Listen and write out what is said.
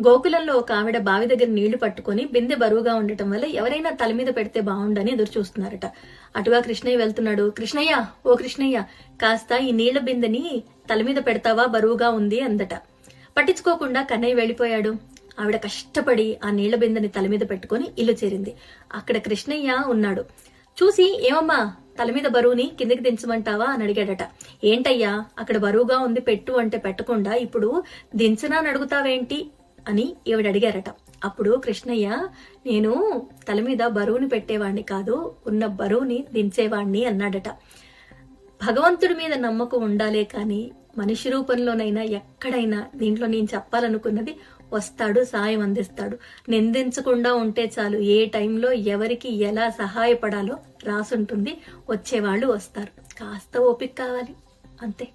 గోకులంలో ఒక ఆవిడ బావి దగ్గర నీళ్లు పట్టుకొని బిందె బరువుగా ఉండటం వల్ల ఎవరైనా తల మీద పెడితే బాగుండని ఎదురు చూస్తున్నారట. అటుగా కృష్ణయ్య వెళ్తున్నాడు. కృష్ణయ్య, ఓ కృష్ణయ్య, కాస్త ఈ నీళ్ల బిందెని తల మీద పెడతావా, బరువుగా ఉంది అందట. పట్టించుకోకుండా కన్నయ్య వెళ్లిపోయాడు. ఆవిడ కష్టపడి ఆ నీళ్ల బిందెని తల మీద పెట్టుకుని ఇల్లు చేరింది. అక్కడ కృష్ణయ్య ఉన్నాడు. చూసి, ఏమమ్మా, తల మీద బరువుని కిందకి దించమంటావా అని అడిగాడట. ఏంటయ్యా, అక్కడ బరువుగా ఉంది పెట్టు అంటే పెట్టకుండా ఇప్పుడు దించనా అని అడుగుతావేంటి అని ఈవిడ అడిగారట. అప్పుడు కృష్ణయ్య, నేను తల మీద బరువుని పెట్టేవాణ్ణి కాదు, ఉన్న బరువుని దించేవాణ్ణి అన్నాడట. భగవంతుడి మీద నమ్మకం ఉండాలే కానీ మనిషి రూపంలోనైనా ఎక్కడైనా దీంట్లో నేను చెప్పాలనుకున్నది, వస్తాడు, సాయం అందిస్తాడు. నిందించకుండా ఉంటే చాలు. ఏ టైంలో ఎవరికి ఎలా సహాయపడాలో రాసుంటుంది. వచ్చేవాళ్ళు వస్తారు. కాస్త ఓపిక కావాలి, అంతే.